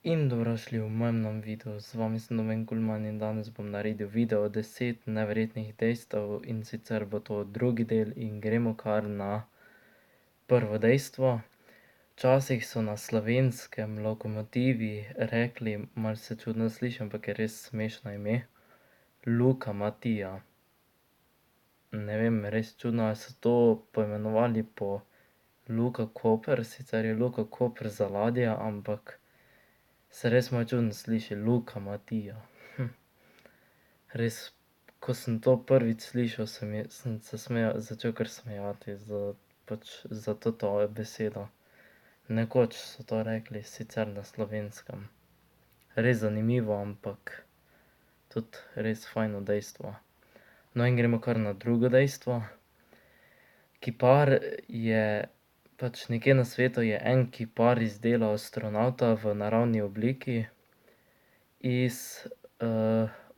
In dobrodošli v mojem novem videu, z vami sem Domen Kulman in danes bom naredil video o 10 neverjetnih dejstev in sicer bo to drugi del in gremo kar na prvo dejstvo. Včasih so na slovenskem lokomotivi rekli, malo se čudno sliši, ampak je res smešno ime, Luka Matija. Ne vem, res čudno, ali so to poimenovali po Luka Koper, sicer je Luka Koper za ladje, ampak se res malo čudno sliši, Luka Matija. Res, ko sem to prvič slišal, sem se začel kar smejati za to besedo. Nekoč so to rekli, sicer na Slovenskem. Res zanimivo, ampak tudi res fajno dejstvo. No, in gremo kar na drugo dejstvo. Kipar je, nekje na svetu je en kipar izdelal astronavta v naravni obliki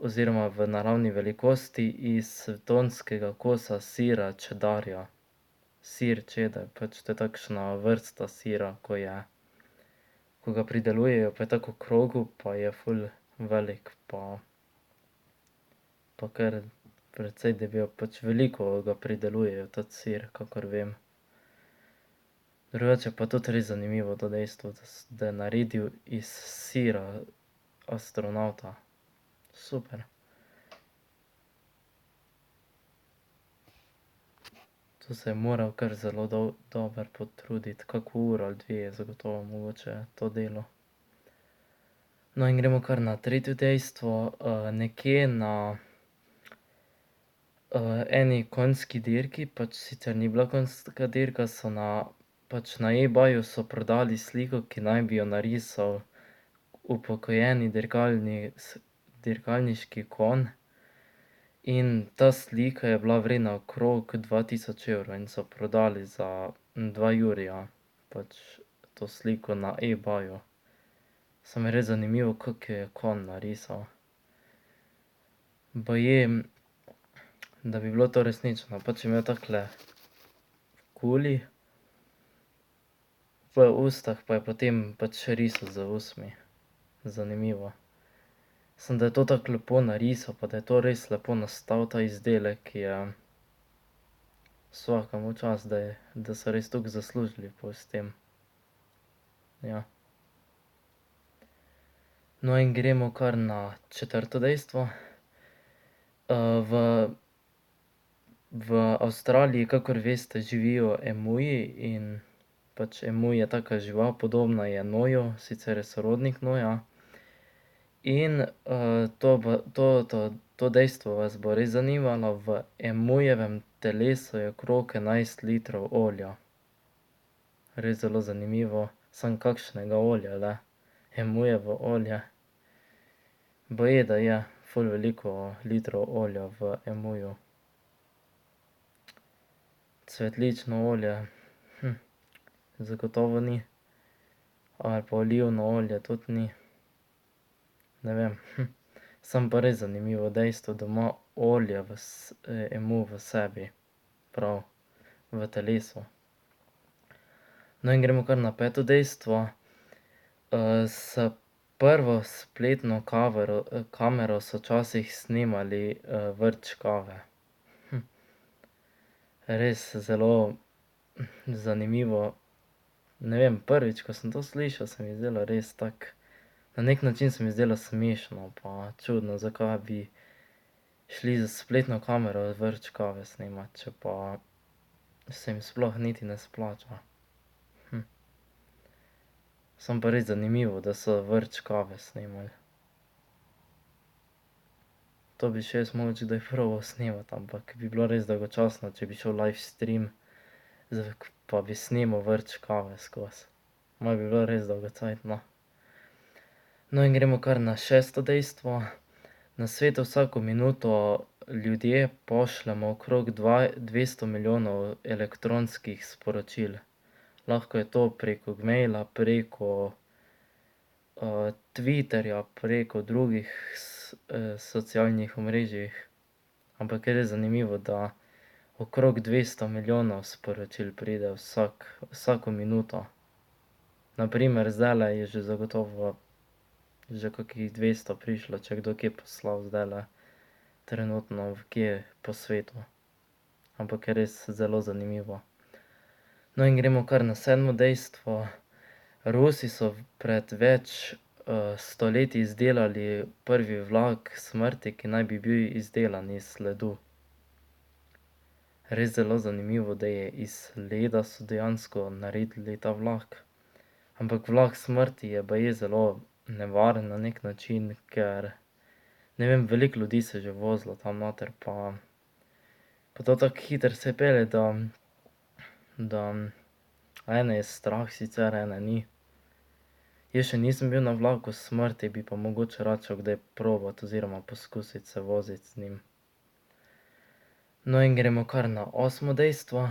oziroma v naravni velikosti iz tonskega kosa sira čedarja. Sir cheddar, to je takšna vrsta sira, ko ga pridelujejo, pa je tako v krogu, pa je ful velik, pa kar precej debel, veliko ga pridelujejo, ta sir, kakor vem. Drugače pa tudi res zanimivo to dejstvo, da je naredil iz sira astronavta. Super. To se je moral kar zelo dobro potruditi, kako uro ali dve je zagotovo mogoče to delo. No, in gremo kar na tretje dejstvo. Nekje na eni konjski dirki, sicer ni bila konjska dirka, so na eBayu so prodali sliko, ki naj bi jo narisal upokojeni dirkalniški konj. In ta slika je bila vredna okrog 2000 evrov in so prodali za 2 jurja to sliko na eBayu. Samo je res zanimivo, kako jo je konj narisal. Baje, da bi bilo to resnično, je imel takole kuli, v ustih pa je potem risal z usmi. Zanimivo. Samo da je to tako lepo narisal, pa da je to res lepo nastal ta izdelek, je svaka mu čast, da so res toliko zaslužili pol s tem. Ja. No, in gremo kar na četrto dejstvo. V Avstraliji, kakor veste, živijo emuji in emuj je taka žival, podobna je noju, sicer je sorodnik noja. In to dejstvo vas bo res zanimalo, v emujevem telesu je okrog 11 litrov olja. Res zelo zanimivo, samo kakšnega olja le? Emujevo olje. Baje, da je ful veliko litrov olja v emuju. Cvetlično olje, zagotovo ni. Ali pa olivno olje tudi ni. Ne vem, samo pa res zanimivo dejstvo, da ima olje emu v sebi, prav v telesu. No, in gremo kar na peto dejstvo. S prvo spletno kamero so včasih snemali vrč kave. Res zelo zanimivo. Ne vem, prvič, ko sem to slišal, se mi je zdelo res tako, na neki način se mi je zdelo smešno pa čudno, zakaj bi šli s spletno kamero vrč kave snemati, če pa se jim sploh niti ne splača. Samo pa res zanimivo, da so vrč kave snemali. To bi še jaz mogoče kdaj probal snemati, ampak bi bilo res dolgočasno, če bi šel livestream, pa bi snemal vrč kave skozi. Malo bi bilo res dolgocajtno. No, in gremo kar na šesto dejstvo. Na svetu vsako minuto ljudje pošljemo okrog 200 milijonov elektronskih sporočil. Lahko je to preko maila, preko Twitterja, preko drugih socialnih omrežij. Ampak je res zanimivo, da okrog 200 milijonov sporočil pride vsako minuto. Na primer, zdajle je že zagotovo že kakih 200 prišlo, če je kdo kje poslal zdajle trenutno kje po svetu. Ampak je res zelo zanimivo. No, in gremo kar na 7. dejstvo. Rusi so pred več stoletji izdelali prvi vlak smrti, ki naj bi bil izdelan iz ledu. Res zelo zanimivo, da je iz leda so dejansko naredili ta vlak. Ampak vlak smrti je baje zelo nevaren na neki način, ker ne vem, veliko ljudi se je že vozilo tam noter pa to tako hitro se pelje, da ene je strah sicer, ene ni. Jaz še nisem bil na vlaku smrti, bi pa mogoče rad šel kdaj probati oziroma poskusiti se voziti z njim. No, in gremo kar na 8. dejstvo.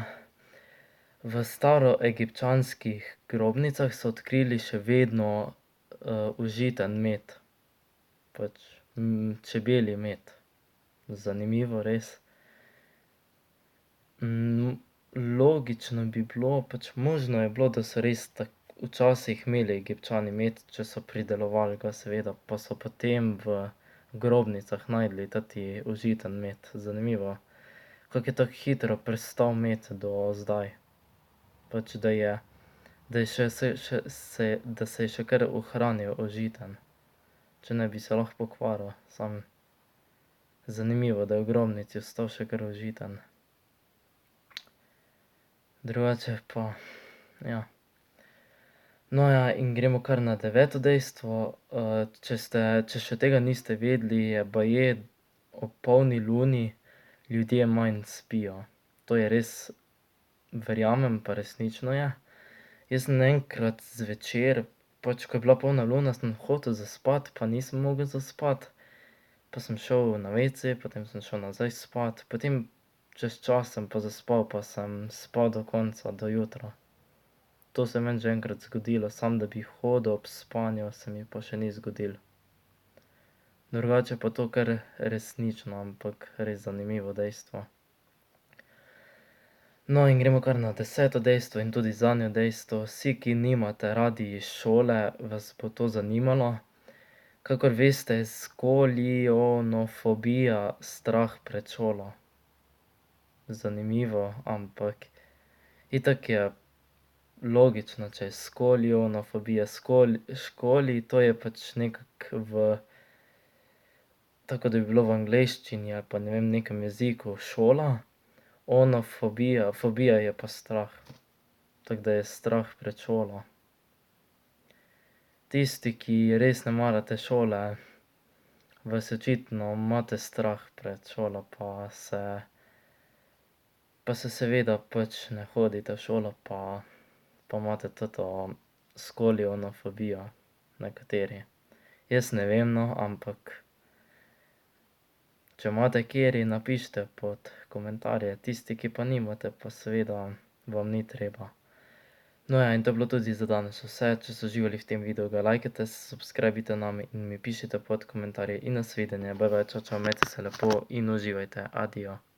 V staroegipčanskih grobnicah so odkrili še vedno užiten med. Pač čebelji med. Zanimivo res. Logično bi bilo, pač možno je bilo, da so res včasih imeli Egipčani med, če so pridelovali ga seveda, pa so potem v grobnicah našli tati užiten med. Zanimivo, kako je tako hitro prestal med do zdaj. Pač da se je še kar ohranil užiten. Če ne bi se lahko pokvaril, samo zanimivo, da je v grobnici ostal še kar užiten. Drugače pa, ja. No, ja, in gremo kar na 9. dejstvo. Če še tega niste vedeli, je baje ob polni luni ljudje manj spijo. To je res, verjamem, pa resnično je. Jaz sem enkrat zvečer, pač ko je bila polna luna, sem hotel zaspati, pa nisem mogel zaspati. Pa sem šel na wc, potem sem šel nazaj spat, potem čez čas sem pa zaspal, pa sem spal do konca, do jutra. To se je meni že enkrat zgodilo, samo da bi hodil ob spanju, se mi pa še ni zgodilo. Drugače pa to kar resnično, ampak res zanimivo dejstvo. No, in gremo kar na 10. dejstvo in tudi zadnje dejstvo. Vsi, ki nimate radi šole, vas bo to zanimalo. Kakor veste, je skolionofobija strah pred šolo. Zanimivo, ampak itak je logično, če je skolionofobija. Školi, to je pač nekako tako, da bi bilo v angleščini ali pa ne vem, nekem jeziku šola. Onofobija, fobija je pa strah. Tako da je strah pred šolo. Tisti, ki res ne marate šole, vas očitno imate strah pred šolo pa se seveda pač ne hodite v šolo pa imate to skolionofobijo nekateri. Jaz ne vem, no, ampak če imate kateri, napišite pod komentarje, tisti, ki pa nimate, pa seveda vam ni treba. No, ja, in to je bilo tudi za danes vse. Če ste uživali v tem videu, ga lajkajte, subscribite name in mi pišite pod komentarje in nasvidenje. Bye bye, čao, čao, imejte se lepo in uživajte. Adijo.